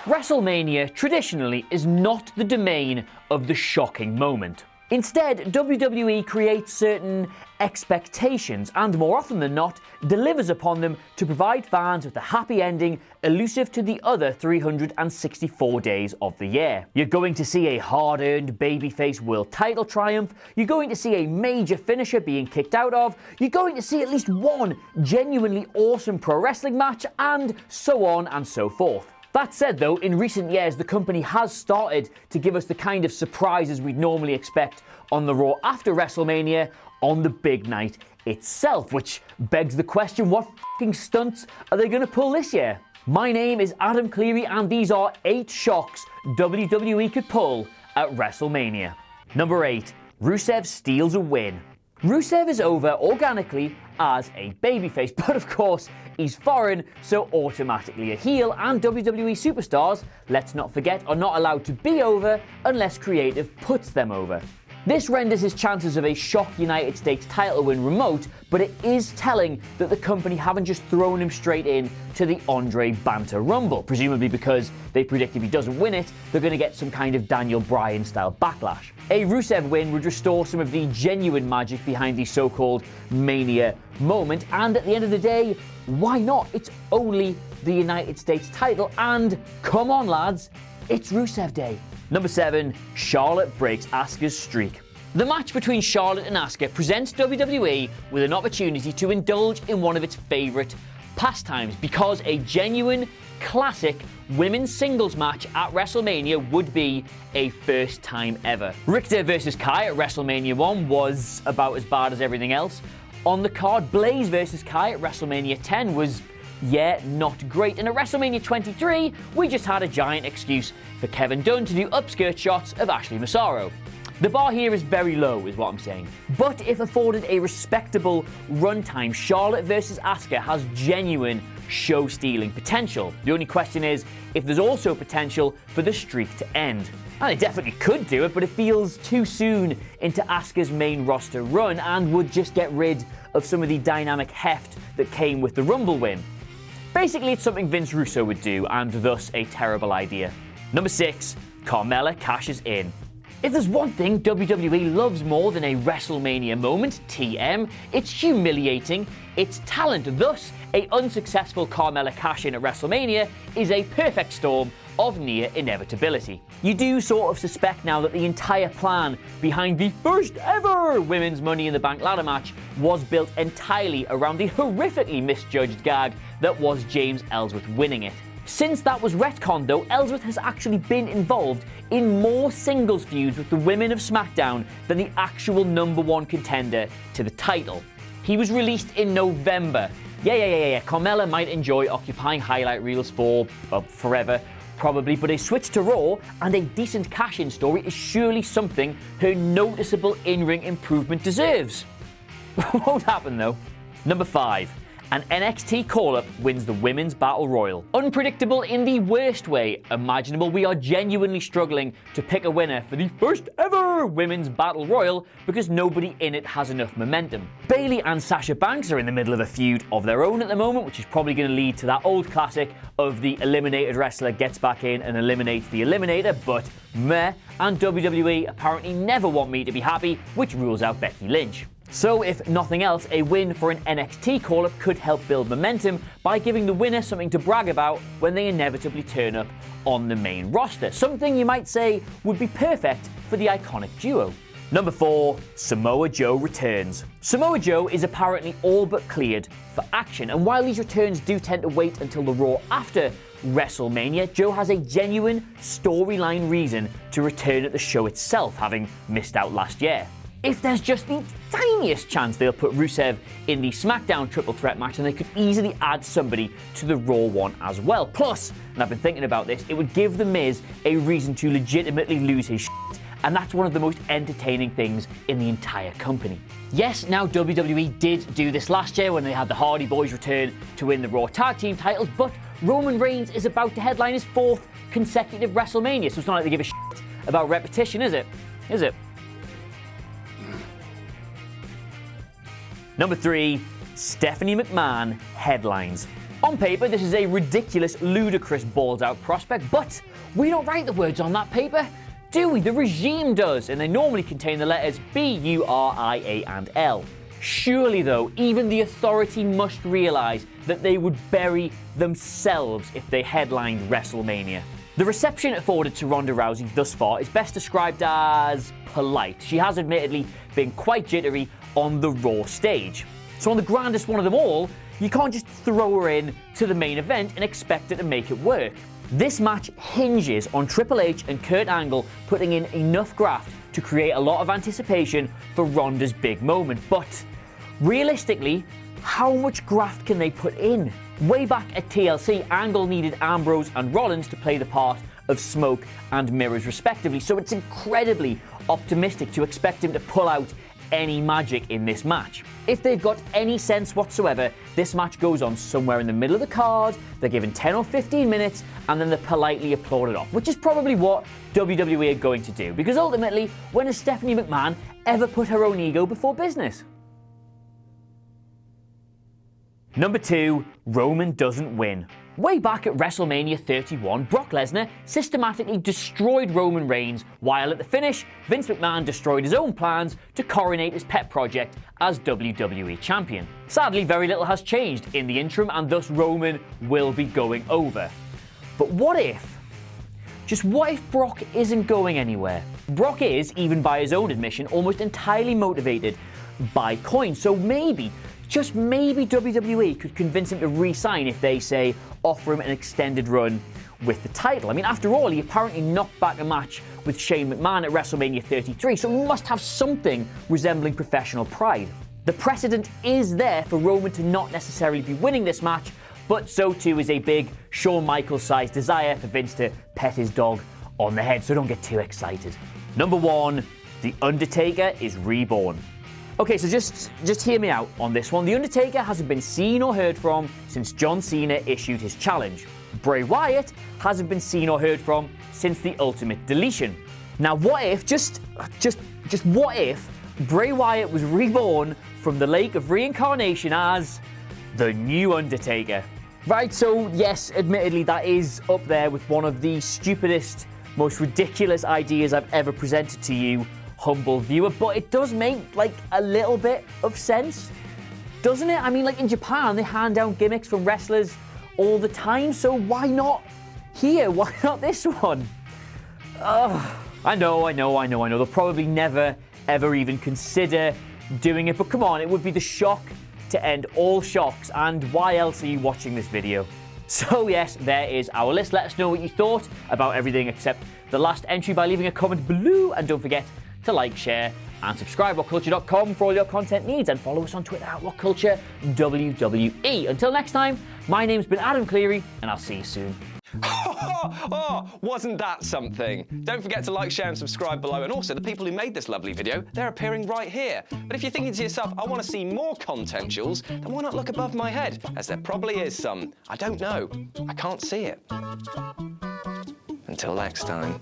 WrestleMania traditionally is not the domain of the shocking moment. Instead, WWE creates certain expectations and, more often than not, delivers upon them to provide fans with a happy ending elusive to the other 364 days of the year. You're going to see a hard-earned babyface world title triumph, you're going to see a major finisher being kicked out of, you're going to see at least one genuinely awesome pro wrestling match, and so on and so forth. That said though, in recent years the company has started to give us the kind of surprises we'd normally expect on the Raw after WrestleMania on the big night itself, which begs the question, what f***ing stunts are they going to pull this year? My name is Adam Cleary and these are 8 shocks WWE could pull at WrestleMania. Number 8. RUSEV steals a win. RUSEV is over organically as a babyface, but of course he's foreign, so automatically a heel, and WWE superstars, let's not forget, are not allowed to be over unless creative puts them over. This renders his chances of a shock United States title win remote, but it is telling that the company haven't just thrown him straight in to the Andre Banter Rumble, presumably because they predict if he doesn't win it, they're going to get some kind of Daniel Bryan style backlash. A RUSEV win would restore some of the genuine magic behind the so-called Mania moment, and at the end of the day, why not? It's only the United States title, and come on lads, it's RUSEV Day. Number 7. Charlotte breaks Asuka's streak. The match between Charlotte and Asuka presents WWE with an opportunity to indulge in one of its favourite pastimes, because a genuine, classic women's singles match at WrestleMania would be a first time ever. Richter vs Kai at WrestleMania 1 was about as bad as everything else on the card. Blaze vs Kai at WrestleMania 10 was, not great. And at WrestleMania 23, we just had a giant excuse for Kevin Dunn to do upskirt shots of Ashley Massaro. The bar here is very low, is what I'm saying. But if afforded a respectable runtime, Charlotte vs Asuka has genuine show-stealing potential. The only question is if there's also potential for the streak to end. And they definitely could do it, but it feels too soon into Asuka's main roster run and would just get rid of some of the dynamic heft that came with the Rumble win. Basically, it's something Vince Russo would do, and thus a terrible idea. Number 6. Carmella cashes in. If there's one thing WWE loves more than a WrestleMania moment, TM, it's humiliating its talent. Thus, a unsuccessful Carmella cash-in at WrestleMania is a perfect storm of near inevitability. You do sort of suspect now that the entire plan behind the first ever women's Money in the Bank ladder match was built entirely around the horrifically misjudged gag that was James Ellsworth winning it. Since that was retconned though, Ellsworth has actually been involved in more singles feuds with the women of SmackDown than the actual #1 contender to the title. He was released in November. Carmella might enjoy occupying highlight reels for forever, probably, but a switch to Raw and a decent cash-in story is surely something her noticeable in-ring improvement deserves. Won't happen though. Number 5. An NXT call-up wins the Women's Battle Royal. Unpredictable in the worst way imaginable, we are genuinely struggling to pick a winner for the first ever Women's Battle Royal because nobody in it has enough momentum. Bayley and Sasha Banks are in the middle of a feud of their own at the moment, which is probably going to lead to that old classic of the eliminated wrestler gets back in and eliminates the eliminator, but meh, and WWE apparently never want me to be happy, which rules out Becky Lynch. So if nothing else, a win for an NXT call-up could help build momentum by giving the winner something to brag about when they inevitably turn up on the main roster. Something you might say would be perfect for the iconic duo. Number 4. Samoa Joe returns. Samoa Joe is apparently all but cleared for action, and while these returns do tend to wait until the Raw after WrestleMania, Joe has a genuine storyline reason to return at the show itself, having missed out last year. If there's just the tiniest chance they'll put Rusev in the SmackDown triple threat match, then they could easily add somebody to the Raw one as well. Plus, and I've been thinking about this, it would give The Miz a reason to legitimately lose his shit, and that's one of the most entertaining things in the entire company. Yes, now WWE did do this last year when they had the Hardy Boys return to win the Raw Tag Team titles, but Roman Reigns is about to headline his 4th consecutive WrestleMania, so it's not like they give a shit about repetition, is it? Is it? Number 3. Stephanie McMahon headlines. On paper, this is a ridiculous, ludicrous, balls-out prospect, but we don't write the words on that paper, do we? The regime does, and they normally contain the letters B, U, R, I, A, and L. Surely, though, even the authority must realise that they would bury themselves if they headlined WrestleMania. The reception afforded to Ronda Rousey thus far is best described as polite. She has admittedly been quite jittery on the Raw stage. So on the grandest one of them all, you can't just throw her in to the main event and expect her to make it work. This match hinges on Triple H and Kurt Angle putting in enough graft to create a lot of anticipation for Ronda's big moment. But realistically, how much graft can they put in? Way back at TLC, Angle needed Ambrose and Rollins to play the part of Smoke and Mirrors respectively, so it's incredibly optimistic to expect him to pull out any magic in this match. If they've got any sense whatsoever, this match goes on somewhere in the middle of the card, they're given 10 or 15 minutes, and then they're politely applauded off, which is probably what WWE are going to do, because ultimately, when has Stephanie McMahon ever put her own ego before business? Number 2, Roman doesn't win. Way back at WrestleMania 31, Brock Lesnar systematically destroyed Roman Reigns, while at the finish, Vince McMahon destroyed his own plans to coronate his pet project as WWE Champion. Sadly, very little has changed in the interim, and thus Roman will be going over. But what if? Just what if Brock isn't going anywhere? Brock is, even by his own admission, almost entirely motivated by coin, so maybe, just maybe WWE could convince him to re-sign if they, say, offer him an extended run with the title. I mean, after all, he apparently knocked back a match with Shane McMahon at WrestleMania 33, so he must have something resembling professional pride. The precedent is there for Roman to not necessarily be winning this match, but so too is a big Shawn Michaels-sized desire for Vince to pet his dog on the head, so don't get too excited. Number 1, The Undertaker is reborn. Okay, so just hear me out on this one. The Undertaker hasn't been seen or heard from since John Cena issued his challenge. Bray Wyatt hasn't been seen or heard from since the Ultimate Deletion. Now, what if, just what if Bray Wyatt was reborn from the Lake of Reincarnation as the new Undertaker? Right, so yes, admittedly, that is up there with one of the stupidest, most ridiculous ideas I've ever presented to you, humble viewer, but it does make, like, a little bit of sense, doesn't it? I mean, like, in Japan, they hand down gimmicks from wrestlers all the time, so why not here? Why not this one? I know. They'll probably never, ever even consider doing it, but come on, it would be the shock to end all shocks, and why else are you watching this video? So yes, there is our list. Let us know what you thought about everything except the last entry by leaving a comment below, and don't forget to like, share, and subscribe whatculture.com for all your content needs, and follow us on Twitter at WhatCultureWWE. Until next time, my name's been Adam Cleary, and I'll see you soon. Oh, wasn't that something? Don't forget to like, share, and subscribe below, and also the people who made this lovely video, they're appearing right here. But if you're thinking to yourself, I want to see more content, Jules, then why not look above my head, as there probably is some. I don't know. I can't see it. Until next time.